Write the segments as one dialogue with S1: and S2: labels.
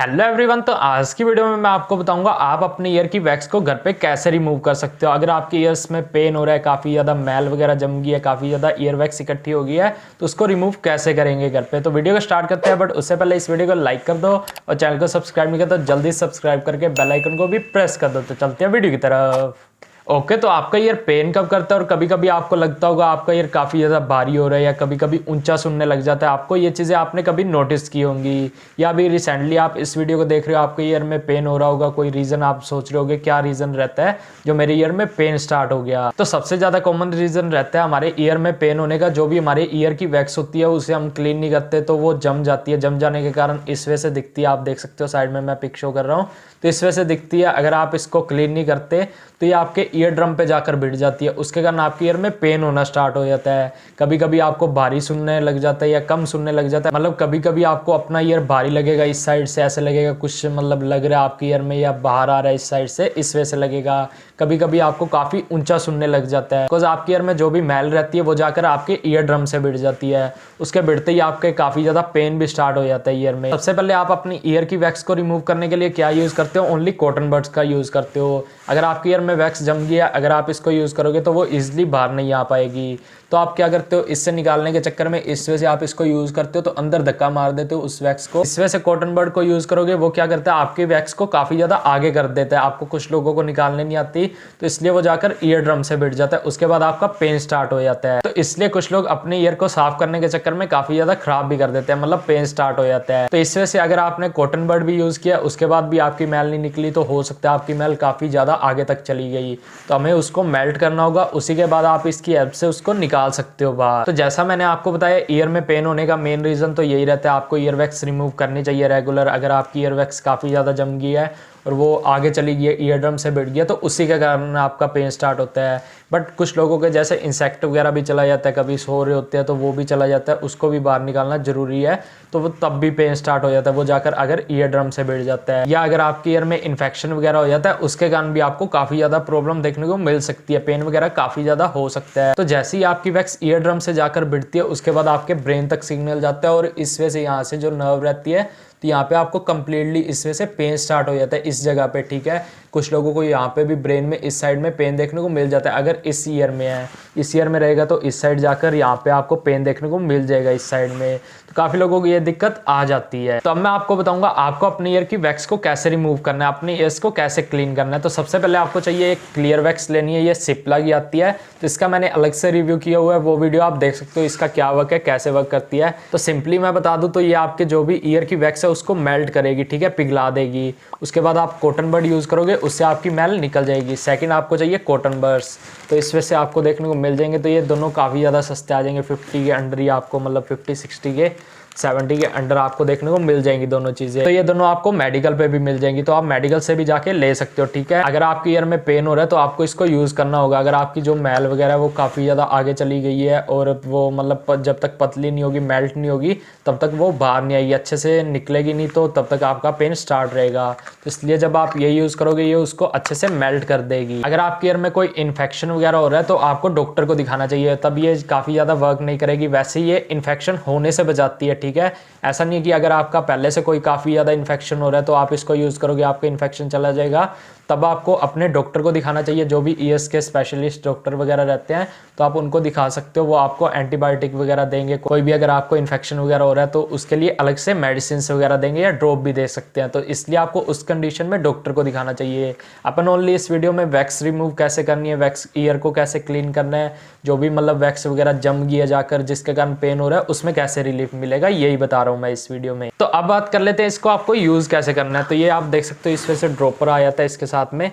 S1: Hello everyone. तो आज की वीडियो में मैं आपको बताऊंगा आप अपने ईयर की वैक्स को घर पे कैसे रिमूव कर सकते हो। अगर आपके ईयर्स में पेन हो रहा है, काफ़ी ज़्यादा मैल वगैरह जम गई है, काफ़ी ज़्यादा ईयर वैक्स इकट्ठी हो गई है, तो उसको रिमूव कैसे करेंगे घर पे। तो वीडियो को स्टार्ट करते हैं, बट उससे पहले इस वीडियो को लाइक कर दो और चैनल को सब्सक्राइब नहीं किया तो जल्दी सब्सक्राइब करके बेल आइकन को भी प्रेस कर दो। तो चलते हैं वीडियो की तरफ। ओके, तो आपका ईयर पेन कब करता है और कभी कभी आपको लगता होगा आपका ईयर काफ़ी ज़्यादा भारी हो रहा है या कभी कभी ऊंचा सुनने लग जाता है। आपको ये चीज़ें आपने कभी नोटिस की होंगी या अभी रिसेंटली आप इस वीडियो को देख रहे हो, आपके ईयर में पेन हो रहा होगा। कोई रीज़न आप सोच रहे होगे क्या रीज़न रहता है जो मेरे ईयर में पेन स्टार्ट हो गया। तो सबसे ज़्यादा कॉमन रीज़न रहता है हमारे ईयर में पेन होने का, जो भी हमारे ईयर की वैक्स होती है उसे हम क्लीन नहीं करते तो वो जम जाती है। जम जाने के कारण इस वजह से दिखती है, आप देख सकते हो साइड में मैं पिक शो कर रहा हूँ, तो इस वजह से दिखती है। अगर आप इसको क्लीन नहीं करते तो ये आपके ईयर ड्रम पे जाकर भिड़ जाती है, उसके कारण आपके ईयर में पेन होना स्टार्ट हो जाता है। कभी कभी आपको भारी सुनने लग जाता है या कम सुनने लग जाता है। मतलब कभी कभी आपको अपना ईयर भारी लगेगा, इस साइड से ऐसे लगेगा कुछ मतलब लग रहा है आपके ईयर में, या बाहर आ रहा है इस साइड से, इस वजह से लगेगा। कभी कभी आपको काफ़ी ऊंचा सुनने लग जाता है बिकॉज आपके ईयर में जो भी मैल रहती है वो जाकर आपके ईयर ड्रम से भिड़ जाती है। उसके भिड़ते ही आपके काफ़ी ज़्यादा पेन भी स्टार्ट हो जाता है ईयर में। सबसे पहले आप अपनी ईयर की वैक्स को रिमूव करने के लिए क्या यूज़ करते हो? ओनली कॉटन बड्स का यूज़ करते हो। अगर आपके ईयर में वैक्स जम गया, अगर आप इसको यूज़ करोगे तो वो ईजिली बाहर नहीं आ पाएगी। तो आप क्या करते हो, इससे निकालने के चक्कर में इस वजह से आप इसको यूज़ करते हो तो अंदर धक्का मार देते हो उस वैक्स को। इस वजह से कॉटन बड को यूज़ करोगे, वो क्या करता है आपके वैक्स को काफ़ी ज़्यादा आगे कर देता है। आपको कुछ लोगों को निकालने नहीं आती तो इसलिए वो जाकर ईयर ड्रम से भिड़ जाता है, उसके बाद आपका पेन स्टार्ट हो जाता है। तो इसलिए कुछ लोग अपने ईयर को साफ करने के चक्कर में काफ़ी ज़्यादा खराब भी कर देते हैं, मतलब पेन स्टार्ट हो जाता है। तो इस वजह से अगर आपने कॉटन बड भी यूज़ किया उसके बाद भी आपकी मैल नहीं निकली तो हो सकता है आपकी मैल काफ़ी ज़्यादा आगे तक चली गई। तो हमें उसको मेल्ट करना होगा, उसी के बाद आप इसकी हेल्प से उसको निकाल सकते हो बाहर। तो जैसा मैंने आपको बताया, ईयर में पेन होने का मेन रीज़न तो यही रहता है, आपको ईयर वैक्स रिमूव करनी चाहिए रेगुलर। अगर आपकी ईयर वैक्स काफ़ी ज़्यादा जम गई है और वो आगे चली गई है, ईयर ड्रम से भिड़ गया, तो उसी के कारण आपका पेन स्टार्ट होता है। बट कुछ लोगों के जैसे इंसेक्ट वगैरह भी चला जाता है, कभी सो रहे होते हैं तो वो भी चला जाता है, उसको भी बाहर निकालना जरूरी है। तो वो तब भी पेन स्टार्ट हो जाता है, वो जाकर अगर ईयर ड्रम से भिड़ जाता है, या अगर आपके ईयर में इन्फेक्शन वगैरह हो जाता है उसके कारण भी आपको काफ़ी ज़्यादा प्रॉब्लम देखने को मिल सकती है, पेन वगैरह काफ़ी ज़्यादा हो सकता है। तो जैसे ही आपकी वैक्स ईयर ड्रम से जाकर भिड़ती है उसके बाद आपके ब्रेन तक सिग्नल जाता है और इस वजह से यहाँ से जो नर्व रहती है तो यहाँ पे आपको कंप्लीटली इस वजह से पेन स्टार्ट हो जाता है इस जगह पे, ठीक है। कुछ लोगों को यहाँ पे भी ब्रेन में इस साइड में पेन देखने को मिल जाता है। अगर इस ईयर में है, इस ईयर में रहेगा तो इस साइड जाकर यहाँ पे आपको पेन देखने को मिल जाएगा इस साइड में। तो काफ़ी लोगों को ये दिक्कत आ जाती है। तो अब मैं आपको बताऊंगा आपको अपने ईयर की वैक्स को कैसे रिमूव करना है, अपने ईयर्स को कैसे क्लीन करना है। तो सबसे पहले आपको चाहिए एक क्लियर वैक्स लेनी है, ये सिप्ला की आती है। तो इसका मैंने अलग से रिव्यू किया हुआ है, वो वीडियो आप देख सकते हो इसका क्या वर्क है, कैसे वर्क करती है। तो सिंपली मैं बता दूं तो ये आपके जो भी ईयर की वैक्स है उसको मेल्ट करेगी, ठीक है, पिघला देगी। उसके बाद आप कॉटन बड यूज़ करोगे, उससे आपकी मैल निकल जाएगी। सेकंड आपको चाहिए कॉटन बड्स, तो इस वजह से आपको देखने को मिल जाएंगे। तो ये दोनों काफ़ी ज़्यादा सस्ते आ जाएंगे, 50 के अंडर ही आपको, मतलब 50-60 के 70 के अंडर आपको देखने को मिल जाएंगी दोनों चीज़ें। तो ये दोनों आपको मेडिकल पे भी मिल जाएंगी, तो आप मेडिकल से भी जाके ले सकते हो, ठीक है। अगर आपके ईयर में पेन हो रहा है तो आपको इसको यूज़ करना होगा। अगर आपकी जो मैल वगैरह है वो काफ़ी ज़्यादा आगे चली गई है और वो मतलब जब तक पतली नहीं होगी, मेल्ट नहीं होगी, तब तक वो बाहर नहीं आएगी, अच्छे से निकलेगी नहीं, तो तब तक आपका पेन स्टार्ट रहेगा। तो इसलिए जब आप ये यूज़ करोगे ये उसको अच्छे से मेल्ट कर देगी। अगर आपके ईयर में कोई इन्फेक्शन वगैरह हो रहा है तो आपको डॉक्टर को दिखाना चाहिए, तब ये काफ़ी ज़्यादा वर्क नहीं करेगी। वैसे ये इन्फेक्शन होने से बचाती है, ठीक है। ऐसा नहीं है कि अगर आपका पहले से कोई काफ़ी ज़्यादा इन्फेक्शन हो रहा है तो आप इसको यूज़ करोगे आपका इन्फेक्शन चला जाएगा। तब आपको अपने डॉक्टर को दिखाना चाहिए, जो भी ईयर्स के स्पेशलिस्ट डॉक्टर वगैरह रहते हैं तो आप उनको दिखा सकते हो, वो आपको एंटीबायोटिक वगैरह देंगे। कोई भी अगर आपको इन्फेक्शन वगैरह हो रहा है तो उसके लिए अलग से मेडिसिन वगैरह देंगे या ड्रॉप भी दे सकते हैं। तो इसलिए आपको उस कंडीशन में डॉक्टर को दिखाना चाहिए। अपन ओनली इस वीडियो में वैक्स रिमूव कैसे करनी है, वैक्स ईयर को कैसे क्लीन करना है, जो भी मतलब वैक्स वगैरह जम गई है जाकर जिसके कारण पेन हो रहा है उसमें कैसे रिलीफ मिलेगा, यही बता रहा हूँ मैं इस वीडियो में। तो अब बात कर लेते हैं इसको आपको यूज़ कैसे करना है। तो ये आप देख सकते हो इस वजह से ड्रॉपर आ जाता है इसके साथ में।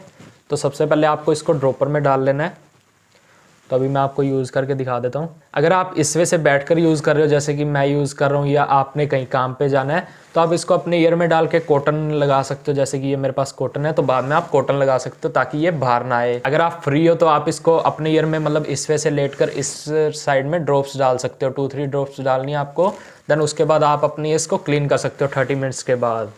S1: तो सबसे पहले आपको इसको ड्रॉपर में डाल लेना है। तो अभी मैं आपको यूज़ करके दिखा देता हूँ। अगर आप इस वे से बैठकर यूज़ कर रहे हो जैसे कि मैं यूज़ कर रहा हूँ, या आपने कहीं काम पे जाना है, तो आप इसको अपने ईयर में डाल के कॉटन लगा सकते हो। जैसे कि ये मेरे पास कॉटन है तो बाद में आप कॉटन लगा सकते हो ताकि ये बाहर ना आए। अगर आप फ्री हो तो आप इसको अपने ईयर में मतलब इस वे से लेट कर इस साइड में ड्रॉप्स डाल सकते हो, 2-3 ड्रॉप्स डालनी है आपको। देन उसके बाद आप अपनी इसको क्लीन कर सकते हो 30 मिनट्स के बाद,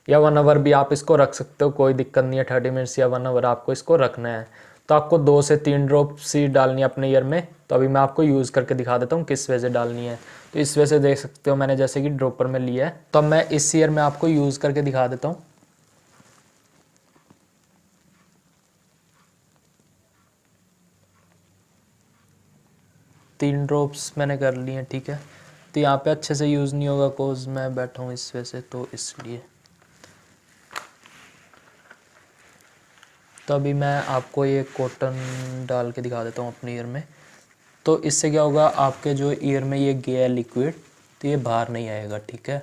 S1: या 1 आवर भी आप इसको रख सकते हो, कोई दिक्कत नहीं है। 30 मिनट्स या 1 आवर आपको इसको रखना है। तो आपको 2 से 3 ड्रॉप सीड डालनी है अपने ईयर में। तो अभी मैं आपको यूज़ करके दिखा देता हूँ किस वजह से डालनी है। तो इस वजह से देख सकते हो मैंने जैसे कि ड्रॉपर में लिया है। तो अब मैं इस ईयर में आपको यूज़ करके दिखा देता हूँ। तीन ड्रॉप्स मैंने कर लिए हैं, ठीक है। तो यहाँ पे अच्छे से यूज़ नहीं होगा कोज मैं बैठा हूँ इस वजह से, तो इसलिए। तो अभी मैं आपको ये कॉटन डाल के दिखा देता हूँ अपने ईयर में। तो इससे क्या होगा, आपके जो ईयर में ये गया है लिक्विड, तो ये बाहर नहीं आएगा, ठीक है।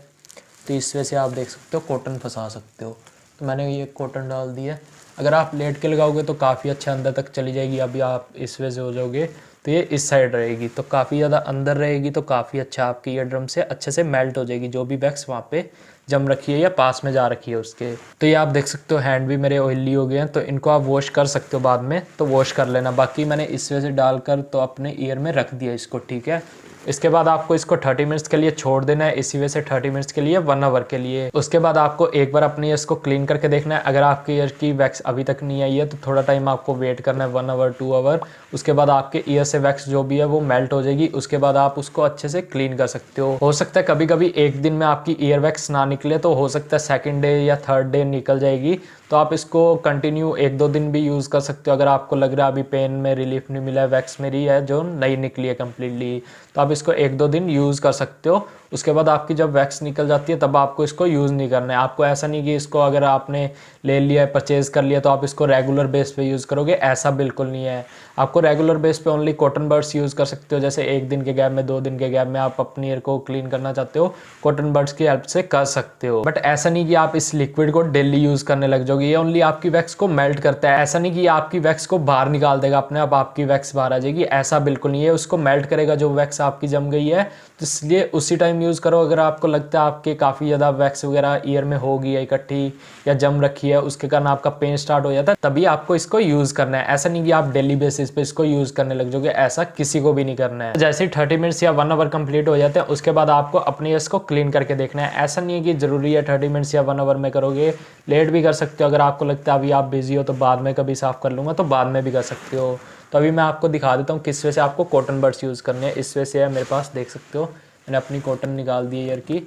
S1: तो इस वजह से आप देख सकते हो कॉटन फंसा सकते हो। तो मैंने ये कॉटन डाल दिया। अगर आप लेट के लगाओगे तो काफ़ी अच्छा अंदर तक चली जाएगी। अभी आप इस वजह से हो जाओगे तो ये इस साइड रहेगी, तो काफ़ी ज़्यादा अंदर रहेगी, तो काफ़ी अच्छा आपकी ईयर ड्रम से अच्छे से मेल्ट हो जाएगी जो भी वैक्स वहाँ पे जम रखी है या पास में जा रखी है उसके। तो ये आप देख सकते हो हैंड भी मेरे ऑयली हो गए हैं, तो इनको आप वॉश कर सकते हो बाद में, तो वॉश कर लेना। बाकी मैंने इस वजह से डालकर तो अपने ईयर में रख दिया इसको, ठीक है। इसके बाद आपको इसको 30 मिनट्स के लिए छोड़ देना है, इसी वजह से 30 मिनट्स के लिए 1 आवर के लिए। उसके बाद आपको एक बार अपनी ईयर्स को क्लीन करके देखना है। अगर आपके ईयर की वैक्स अभी तक नहीं आई है तो थोड़ा टाइम आपको वेट करना है, 1 आवर 2 आवर। उसके बाद आपके ईयर से वैक्स जो भी है वो मेल्ट हो जाएगी। उसके बाद आप उसको अच्छे से क्लीन कर सकते हो सकता है कभी कभी एक दिन में आपकी ईयर वैक्स ना निकले, तो हो सकता है सेकेंड डे या थर्ड डे निकल जाएगी। तो आप इसको कंटिन्यू 1-2 दिन भी यूज़ कर सकते हो। अगर आपको लग रहा है अभी पेन में रिलीफ नहीं मिला है, वैक्स मेरी है जो नहीं निकली है कम्प्लीटली, तो आप इसको 1-2 दिन यूज़ कर सकते हो। उसके बाद आपकी जब वैक्स निकल जाती है तब आपको इसको यूज़ नहीं करना है। आपको ऐसा नहीं कि इसको अगर आपने ले लिया है, परचेज़ कर लिया, तो आप इसको रेगुलर बेस पे यूज़ करोगे, ऐसा बिल्कुल नहीं है। आपको रेगुलर बेस पे ओनली कॉटन बड्स यूज़ कर सकते हो। जैसे 1 दिन के गैप में, 2 दिन के गैप में आप अपनी ईयर को क्लीन करना चाहते हो, कॉटन बड्स की हेल्प से कर सकते हो। बट ऐसा नहीं कि आप इस लिक्विड को डेली यूज़ करने लग जाओगे। ये ओनली आपकी वैक्स को मेल्ट करता है। ऐसा नहीं कि आपकी वैक्स को बाहर निकाल देगा अपने आप, आपकी वैक्स बाहर आ जाएगी, ऐसा बिल्कुल नहीं है। उसको मेल्ट करेगा जो वैक्स आपकी जम गई है। तो इसलिए उसी टाइम यूज़ करो। अगर आपको लगता है आपके काफ़ी ज़्यादा वैक्स वगैरह ईयर में हो गई है इकट्ठी या जम रखी है, उसके कारण आपका पेन स्टार्ट हो जाता है, तभी आपको इसको यूज़ करना है। ऐसा नहीं कि आप डेली बेसिस पे इसको यूज़ करने लग जाओगे, ऐसा किसी को भी नहीं करना है। जैसे ही 30 मिनट्स या 1 आवर कंप्लीट हो जाते हैं, उसके बाद आपको अपने इसको क्लीन करके देखना है। ऐसा नहीं है कि ज़रूरी है 30 मिनट्स या 1 आवर में करोगे, लेट भी कर सकते हो। अगर आपको लगता है अभी आप बिजी हो तो बाद में कभी साफ़ कर लूँगा, तो बाद में भी कर सकते हो। तो अभी मैं आपको दिखा देता हूँ किस वजह से आपको कॉटन बड्स यूज़ करने हैं। इस वजह से है मेरे पास, देख सकते हो मैंने अपनी कॉटन निकाल दी है ईयर की।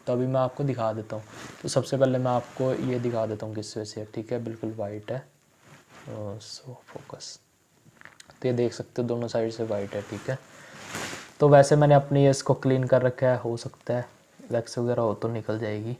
S1: तो अभी मैं आपको दिखा देता हूँ। तो सबसे पहले मैं आपको ये दिखा देता हूँ किस वजह से, ठीक है, बिल्कुल वाइट है। सो फोकस, तो ये देख सकते हो दोनों साइड से वाइट है, ठीक है। तो वैसे मैंने अपनी इसको क्लीन कर रखा है, हो सकता है वैक्स वगैरह हो तो निकल जाएगी।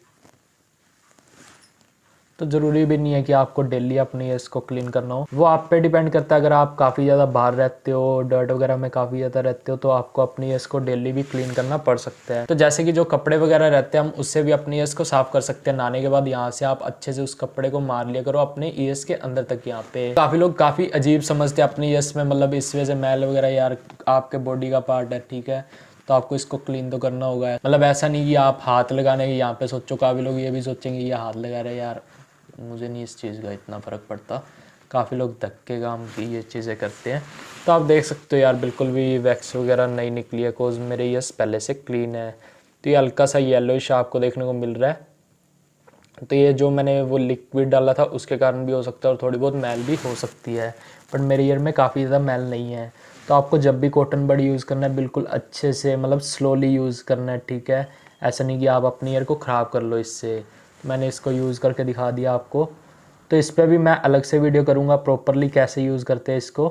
S1: तो ज़रूरी भी नहीं है कि आपको डेली अपनी इसको क्लीन करना हो, वो आप पे डिपेंड करता है। अगर आप काफ़ी ज़्यादा बाहर रहते हो, डर्ट वगैरह में काफ़ी ज़्यादा रहते हो, तो आपको अपनी इसको डेली भी क्लीन करना पड़ सकता है। तो जैसे कि जो कपड़े वगैरह रहते हैं, हम उससे भी अपनी इसको साफ़ कर सकते हैं। नहाने के बाद यहाँ से आप अच्छे से उस कपड़े को मार लिया करो अपने ईयर्स के अंदर तक। यहाँ पे काफ़ी लोग काफ़ी अजीब समझते हैं अपनी ईयर्स में, मतलब इस वजह से मैल वगैरह, यार आपके बॉडी का पार्ट है, ठीक है, तो आपको इसको क्लीन तो करना होगा। मतलब ऐसा नहीं कि आप हाथ लगाने के यहाँ पे सोचो। काफ़ी लोग ये भी सोचेंगे ये हाथ लगा रहे, यार मुझे नहीं इस चीज़ का इतना फ़र्क पड़ता। काफ़ी लोग धक्के काम की ये चीज़ें करते हैं। तो आप देख सकते हो यार बिल्कुल भी वैक्स वगैरह नहीं निकली है, कोज मेरे ये पहले से क्लीन है। तो ये हल्का सा येलोइश आपको देखने को मिल रहा है। तो ये जो मैंने वो लिक्विड डाला था उसके कारण भी हो सकता है, और थोड़ी बहुत मैल भी हो सकती है। बट मेरे ईयर में काफ़ी ज़्यादा मैल नहीं है। तो आपको जब भी कॉटन बड यूज़ करना है, बिल्कुल अच्छे से, मतलब स्लोली यूज़ करना है, ठीक है। ऐसा नहीं कि आप अपनी ईयर को ख़राब कर लो इससे। मैंने इसको यूज़ करके दिखा दिया आपको। तो इस पर भी मैं अलग से वीडियो करूँगा प्रॉपरली कैसे यूज़ करते हैं इसको,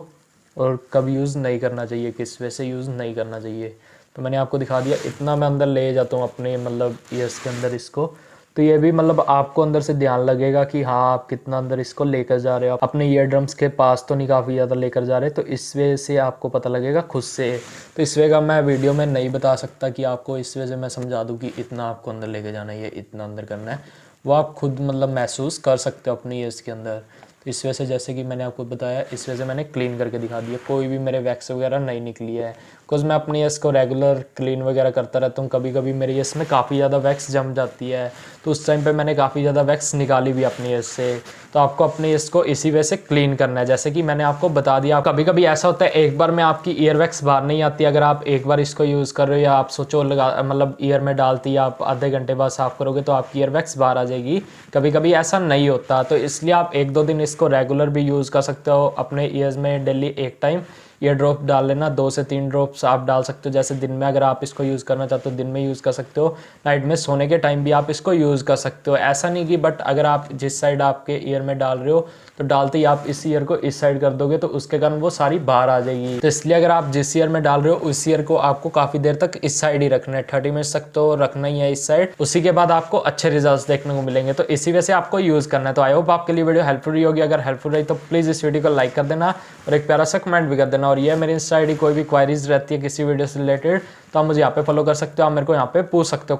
S1: और कब यूज़ नहीं करना चाहिए, किस वजह से यूज़ नहीं करना चाहिए। तो मैंने आपको दिखा दिया। इतना मैं अंदर ले जाता हूँ अपने मतलब ईयर्स के अंदर इसको। तो ये भी मतलब आपको अंदर से ध्यान लगेगा कि हाँ आप कितना अंदर इसको लेकर जा रहे हो। अपने ईयर ड्रम्स के पास तो नहीं काफ़ी ज़्यादा लेकर जा रहे, तो इस वजह से आपको पता लगेगा खुद से। तो इस वजह का मैं वीडियो में नहीं बता सकता कि आपको इस वजह से मैं समझा दूँ कि इतना आपको अंदर लेके जाना है, ये इतना अंदर करना है। वो आप खुद मतलब महसूस कर सकते हो अपनी ईयर्स के अंदर। तो इस वजह से, जैसे कि मैंने आपको बताया, इस वजह से मैंने क्लीन करके दिखा दिया। कोई भी मेरे वैक्स वगैरह नहीं निकली है, बिकॉज मैं अपनी ईयर्स को रेगुलर क्लीन वगैरह करता रहता हूँ। कभी कभी मेरी ईयर्स में काफ़ी ज़्यादा वैक्स जम जाती है, तो उस टाइम पे मैंने काफ़ी ज़्यादा वैक्स निकाली भी अपनी ईयर्स से। तो आपको अपनी ईयर्स को इसी वजह से क्लीन करना है। जैसे कि मैंने आपको बता दिया, कभी कभी ऐसा होता है एक बार में आपकी ईयर वैक्स बाहर नहीं आती। अगर आप एक बार इसको यूज़ कर रहे हो, या आप सोचो लगा मतलब ईयर में डालती है, आप आधे घंटे बाद साफ़ करोगे तो आपकी ईयर वैक्स बाहर आ जाएगी। कभी कभी ऐसा नहीं होता, तो इसलिए आप 1-2 दिन इसको रेगुलर भी यूज़ कर सकते हो अपने ईयर्स में डेली एक टाइम, ईयर ड्रॉप डाल लेना, 2 से 3 ड्रॉप्स आप डाल सकते हो। जैसे दिन में अगर आप इसको यूज़ करना चाहते हो दिन में यूज़ कर सकते हो, नाइट में सोने के टाइम भी आप इसको यूज़ कर सकते हो। ऐसा नहीं कि बट अगर आप जिस साइड आपके ईयर में डाल रहे हो तो डालते ही आप इस ईयर को इस साइड कर दोगे तो उसके कारण वो सारी बाहर आ जाएगी। तो इसलिए अगर आप जिस ईयर में डाल रहे हो उस ईयर को आपको काफ़ी देर तक इस साइड ही रखना है, 30 मिनट्स तक तो रखना ही है इस साइड। उसी के बाद आपको अच्छे रिजल्ट्स देखने को मिलेंगे। तो इसी वजह से आपको यूज़ करना है। तो आई होप आपके लिए वीडियो हेल्पफुल रही होगी। अगर हेल्पफुल रही तो प्लीज़ इस वीडियो को लाइक कर देना और एक प्यारा सा कमेंट भी कर देना। और ये मेरी इंस्टा आईडी, कोई भी क्वायरीज रहती है किसी वीडियो से रिलेटेड तो आप मुझे यहाँ पे फॉलो कर सकते हो, आप मेरे को यहाँ पे पूछ सकते हो।